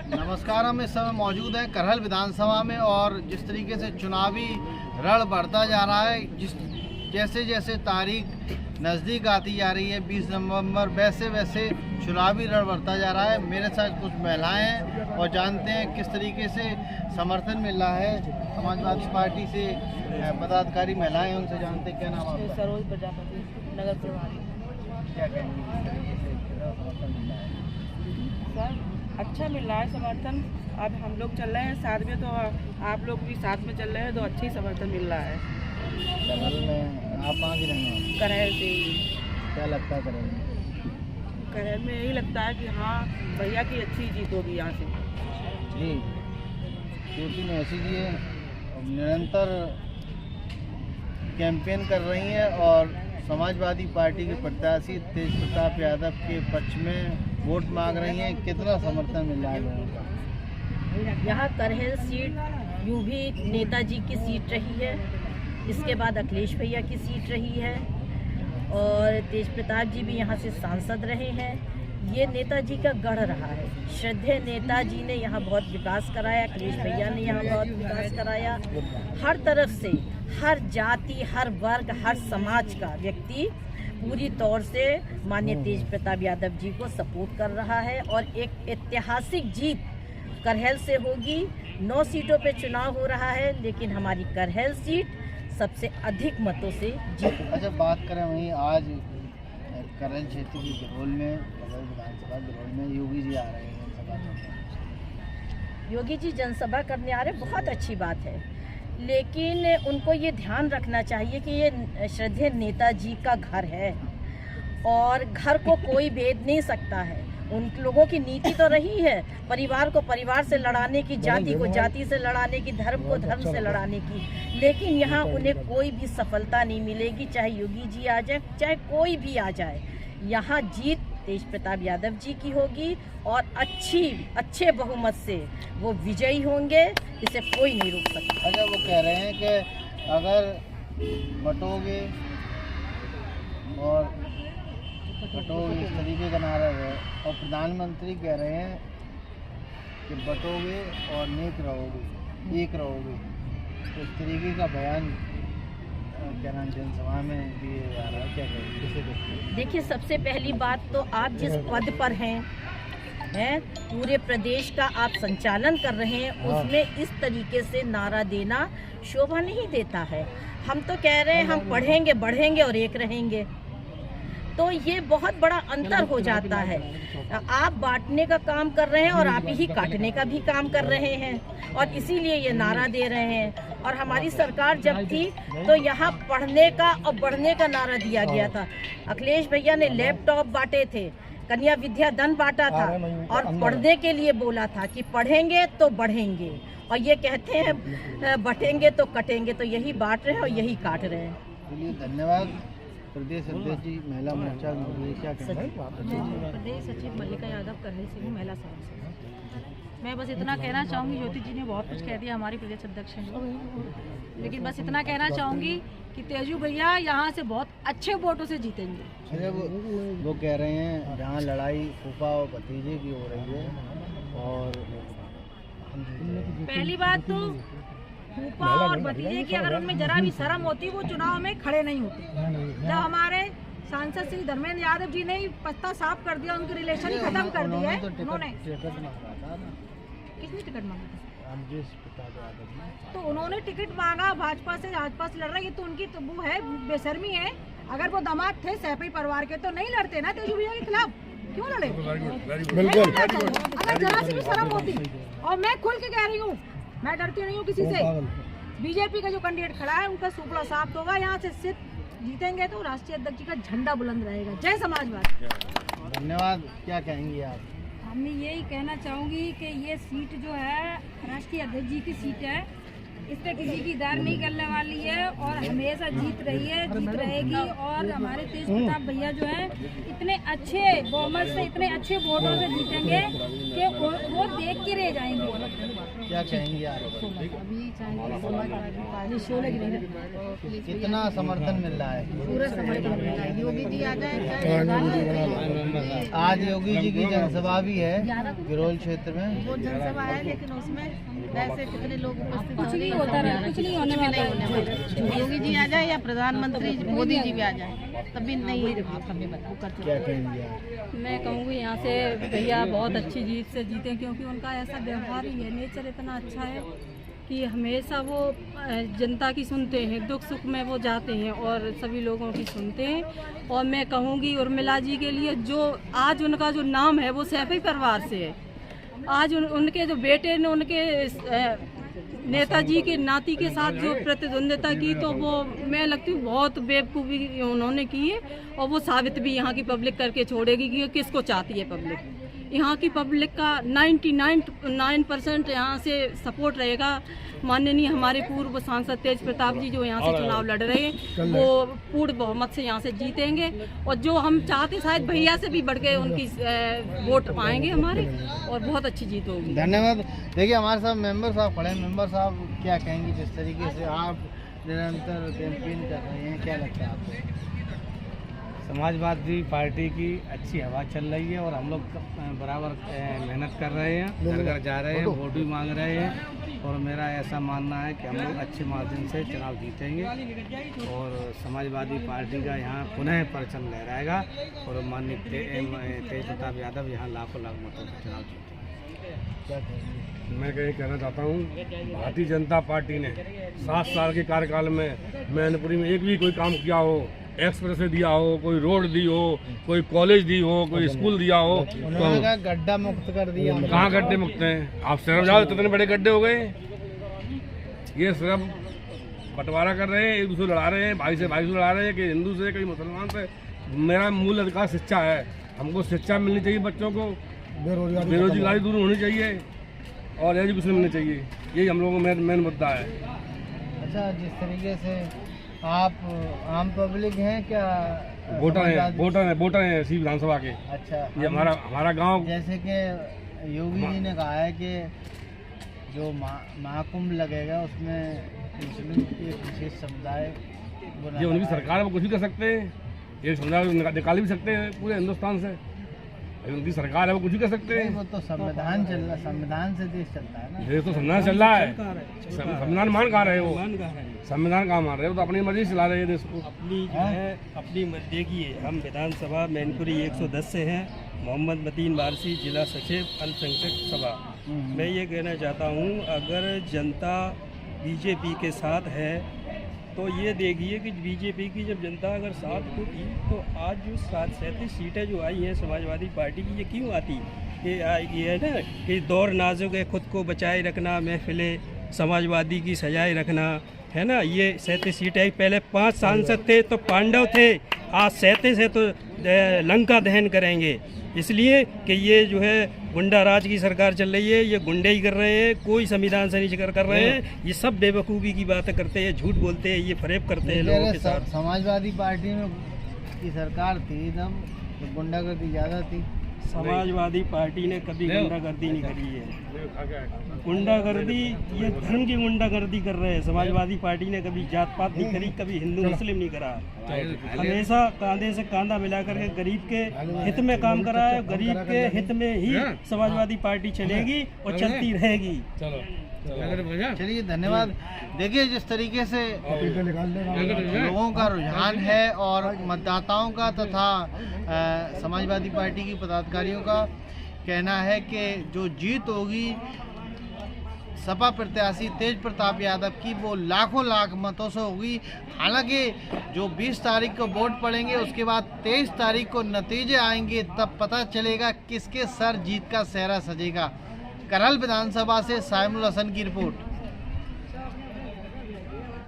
नमस्कार। हम इस समय मौजूद हैं करहल विधानसभा में और जिस तरीके से चुनावी रण बढ़ता जा रहा है, जैसे जैसे तारीख नज़दीक आती जा रही है 20 नवंबर, वैसे वैसे चुनावी रण बढ़ता जा रहा है। मेरे साथ कुछ महिलाएं हैं और जानते हैं किस तरीके से समर्थन मिल रहा है। समाजवादी पार्टी से पदाधिकारी महिलाएं हैं, उनसे जानते हैं। क्या नाम आपका? सरोज प्रजापति, नगर प्रभारी। क्या कहेंगे किस तरीके से समर्थन मिल रहा है? सर अच्छा मिल रहा है समर्थन। अब हम लोग चल रहे हैं साथ में, तो आप लोग भी साथ में चल रहे हैं, तो अच्छा ही समर्थन मिल रहा है। करहल में आप कहाँ की रहने वाले? करहल से। क्या लगता है करहल में? करहल में यही लगता है कि हाँ भैया की अच्छी जीत होगी यहाँ से। जी, क्योंकि मैसी जी निरंतर कैंपेन कर रही हैं और समाजवादी पार्टी के प्रत्याशी तेज प्रताप यादव के पक्ष में वोट मांग रही हैं। कितना समर्थन मिल रहा है लोगों का? यहाँ करहल सीट यूँ भी नेताजी की सीट रही है, इसके बाद अखिलेश भैया की सीट रही है और तेज प्रताप जी भी यहाँ से सांसद रहे हैं। ये नेताजी का गढ़ रहा है। श्रद्धेय नेताजी ने यहाँ बहुत विकास कराया, अखिलेश भैया ने यहाँ बहुत विकास कराया। हर तरफ से हर जाति, हर वर्ग, हर समाज का व्यक्ति पूरी तौर से माननीय तेज प्रताप यादव जी को सपोर्ट कर रहा है और एक ऐतिहासिक जीत करहल से होगी। 9 सीटों पे चुनाव हो रहा है, लेकिन हमारी करहल सीट सबसे अधिक मतों से जीत। अच्छा, बात करें वहीं आज करहल क्षेत्र की गिरोल में, विधानसभा गिरोल में योगी जी आ रहे हैं जनसभा करने। योगी जी जनसभा करने आ रहे, बहुत अच्छी बात है, लेकिन उनको ये ध्यान रखना चाहिए कि ये श्रद्धेय नेताजी का घर है और घर को कोई भेद नहीं सकता है। उन लोगों की नीति तो रही है परिवार को परिवार से लड़ाने की, जाति को जाति से लड़ाने की, धर्म को धर्म से लड़ाने की, लेकिन यहाँ उन्हें कोई भी सफलता नहीं मिलेगी। चाहे योगी जी आ जाए, चाहे कोई भी आ जाए, यहाँ जीत तेज प्रताप यादव जी की होगी और अच्छे बहुमत से वो विजयी होंगे, इसे कोई नहीं रोक सकता। अच्छा, वो कह रहे हैं कि अगर बटोगे और बटोगे, इस तरीके का नारा है और प्रधानमंत्री कह रहे हैं कि बटोगे और नेक रहोगे, एक रहोगे, तो इस तरीके का बयान क्या नाम जनसभा में दिए जा रहा है। क्या कहें, किसे देखते हैं? देखिए, सबसे पहली बात तो आप जिस पद पर हैं पूरे प्रदेश का आप संचालन कर रहे हैं, उसमें इस तरीके से नारा देना शोभा नहीं देता है। हम तो कह रहे हैं हम पढ़ेंगे, बढ़ेंगे और एक रहेंगे, तो ये बहुत बड़ा अंतर हो जाता है। आप बांटने का काम कर रहे हैं और आप ही काटने का भी काम कर रहे हैं और इसीलिए ये नारा दे रहे हैं। और हमारी सरकार जब थी तो यहाँ पढ़ने का और बढ़ने का नारा दिया गया था। अखिलेश भैया ने लैपटॉप बांटे थे, कन्या विद्या धन बांटा था और पढ़ने के लिए बोला था कि पढ़ेंगे तो बढ़ेंगे, और ये कहते हैं बटेंगे तो कटेंगे, तो यही बांट रहे हैं और यही काट रहे हैं। चलिए, धन्यवाद। प्रदेश अध्यक्ष जी महिला मोर्चा क्या कहेंगे? प्रदेश सचिव मल्लिका यादव करहल से हूँ, महिला सदस्य। मैं बस इतना कहना चाहूँगी, ज्योति जी ने बहुत कुछ कह दिया, हमारी प्रदेश अध्यक्ष हैं, लेकिन बस इतना कहना चाहूँगी कि तेजू भैया यहाँ से बहुत अच्छे वोटों से जीतेंगे। अच्छा, वो कह रहे हैं जहाँ लड़ाई फूफा और भतीजे की हो रही है, और पहली बात तो फूफा और भतीजे की अगर उनमें जरा भी शर्म होती वो चुनाव में खड़े नहीं होते। जब हमारे सांसद श्री धर्मेंद्र यादव जी ने ही पत्ता साफ कर दिया, उनके रिलेशन ही खत्म कर दिया है। उन्होंने किसने टिकट मांगा था? तो उन्होंने टिकट मांगा भाजपा से लड़ रही है, तो उनकी तो वो है बेशर्मी है। अगर वो दामाद थे सैफई परिवार के तो नहीं लड़ते ना तेजू भैया के खिलाफ, क्यों लड़े? बिल्कुल, अगर जरा सी भी शर्म होती। और मैं खुल के कह रही हूँ, मैं डरती नहीं हूँ किसी से। बीजेपी का जो कैंडिडेट खड़ा है उनका सुपड़ा साफ होगा, यहाँ से सीट जीतेंगे तो राष्ट्रीय अध्यक्ष जी का झंडा बुलंद रहेगा। जय समाजवाद। धन्यवाद। क्या कहेंगी आप? मैं यही कहना चाहूँगी कि ये सीट जो है राष्ट्रीय अध्यक्ष जी की सीट है इससे किसी की दार नहीं करने वाली है और हमेशा जीत रही है, जीत रहेगी। और हमारे तेज प्रताप भैया जो है इतने अच्छे बहुमत से, इतने अच्छे वोटों से जीतेंगे कि वो देख के रह जाएंगे। क्या कहेंगे आप? कितना समर्थन मिल रहा है? पूरा समर्थन मिल रहा है। योगी जी आ जाए, आज योगी जी की जनसभा भी है गिरोल क्षेत्र में। वो जनसभा है लेकिन उसमें वैसे कितने लोग उपस्थित कुछ नहीं होता रहा, कुछ नहीं होने वाला है। योगी जी आ जाए या प्रधानमंत्री मोदी जी भी आ जाए तभी नहीं क्या कहेंगे आप? मैं कहूँगी यहाँ से भैया बहुत अच्छी जीत से जीते, क्योंकि उनका ऐसा व्यवहार ही है, नेचर इतना अच्छा है कि हमेशा वो जनता की सुनते हैं, दुख सुख में वो जाते हैं और सभी लोगों की सुनते हैं। और मैं कहूँगी उर्मिला जी के लिए जो आज उनका जो नाम है वो सैफी परिवार से है। आज उनके जो बेटे ने उनके नेताजी के नाती के साथ जो प्रतिद्वंदिता की, तो वो मैं लगती हूँ बहुत बेवकूफ़ी उन्होंने की है और वो साबित भी यहाँ की पब्लिक करके छोड़ेगी कि किसको चाहती है पब्लिक। यहाँ की पब्लिक का 99% यहाँ से सपोर्ट रहेगा। माननीय हमारे पूर्व सांसद तेज प्रताप जी जो यहाँ से चुनाव लड़ रहे हैं वो पूर्ण बहुमत से यहाँ से जीतेंगे और जो हम चाहते शायद भैया से भी बढ़ के उनकी वोट पाएंगे हमारे और बहुत अच्छी जीत होगी। धन्यवाद। देखिए हमारे साथ मेंबर साहब खड़े हैं। मेंबर साहब क्या कहेंगे जिस तरीके से आप निरंतर कैंपेन कर रहे हैं, क्या लगता है आपको? समाजवादी पार्टी की अच्छी हवा चल रही है और हम लोग बराबर मेहनत कर रहे हैं, घर घर जा रहे हैं, वोट भी मांग रहे हैं और मेरा ऐसा मानना है कि हम लोग अच्छे मार्जिन से चुनाव जीतेंगे और समाजवादी पार्टी का यहाँ पुनः परचम लहराएगा और माननीय तेज प्रताप यादव यहाँ लाखों लाख मतों से चुनाव जीतेंगे। मैं कहीं कहना चाहता हूँ, भारतीय जनता पार्टी ने 7 साल के कार्यकाल में मैनपुरी में एक भी कोई काम किया हो, एक्सप्रेस दिया हो, कोई रोड दी हो, कोई कॉलेज दी हो, कोई स्कूल दिया हो, तो गड्ढा मुक्त कर दिया। कहाँ गड्ढे मुक्त हैं? आप सिर्फ जाओ इतने बड़े गड्ढे हो गए। ये सिर्फ बंटवारा कर रहे हैं, एक दूसरे लड़ा रहे हैं, भाई से लड़ा रहे हैं कि हिंदू से कहीं मुसलमान से। मेरा मूल अधिकार शिक्षा है, हमको शिक्षा मिलनी चाहिए, बच्चों को बेरोजगारी दूर होनी चाहिए और एजुकेशन मिलनी चाहिए। यही हम लोगों का मेन मुद्दा है। अच्छा, जिस तरीके से आप आम पब्लिक हैं क्या? वोटर हैं इसी विधानसभा के। अच्छा, ये हमारा गांव। जैसे कि योगी जी ने कहा है कि जो महाकुंभ लगेगा उसमें मुस्लिम एक विशेष समुदाय ये उनकी सरकार है, वो कुछ भी कर सकते हैं, ये समुदाय निकाल भी सकते हैं पूरे हिंदुस्तान से। उनकी सरकार है, वो कुछ भी कर सकते हैं। वो तो संविधान चल रहा, संविधान से देश चलता है ना। देश तो संविधान चल रहा है, संविधान मान कहाँ रहे, वो संविधान कहाँ मान रहे, वो तो अपनी मर्जी से चला रहे हैं देश को। अपनी जो है अपनी देखिए, हम विधानसभा मैनपुरी 110 से हैं। मोहम्मद मतीन वारसी, जिला सचिव अल्पसंख्यक सभा। मैं ये कहना चाहता हूँ, अगर जनता बीजेपी के साथ है तो ये देखिए कि बीजेपी की जब जनता अगर साथ होती तो आज जो 37 सीटें जो आई हैं समाजवादी पार्टी की, ये क्यों आती? ये है ना कि दौर नाजुक है, खुद को बचाए रखना, महफिले समाजवादी की सजाए रखना, है ना। ये 37 सीटें, पहले 5 सांसद थे तो पांडव थे, आज 37 है तो लंका दहन करेंगे। इसलिए कि ये जो है गुंडा राज की सरकार चल रही है, ये गुंडे ही कर रहे हैं, कोई संविधान से नहीं कर रहे हैं। ये सब बेवकूफ़ी की बातें करते हैं, झूठ बोलते हैं, ये फरेब करते हैं लोगों के साथ। समाजवादी पार्टी में की सरकार थी तब तो गुंडागर्दी ज़्यादा थी। समाजवादी पार्टी ने कभी गुंडागर्दी नहीं करी है। गुंडागर्दी ये धर्म की गुंडागर्दी कर रहे हैं। समाजवादी पार्टी ने कभी जात पात नहीं करी, कभी हिंदू मुस्लिम नहीं करा, हमेशा कांधे से कांधा मिलाकर के गरीब के हित में काम करा है। गरीब के हित में ही समाजवादी पार्टी चलेगी और चलती रहेगी। चलिए, धन्यवाद। देखिए, जिस तरीके से लोगों का रुझान है और मतदाताओं का तथा समाजवादी पार्टी की पदाधिकारियों का कहना है कि जो जीत होगी सपा प्रत्याशी तेज प्रताप यादव की, वो लाखों लाख मतों से होगी। हालांकि जो 20 तारीख को वोट पड़ेंगे उसके बाद 23 तारीख को नतीजे आएंगे, तब पता चलेगा किसके सर जीत का सेहरा सजेगा। करहल विधानसभा से साइमुल हसन की रिपोर्ट।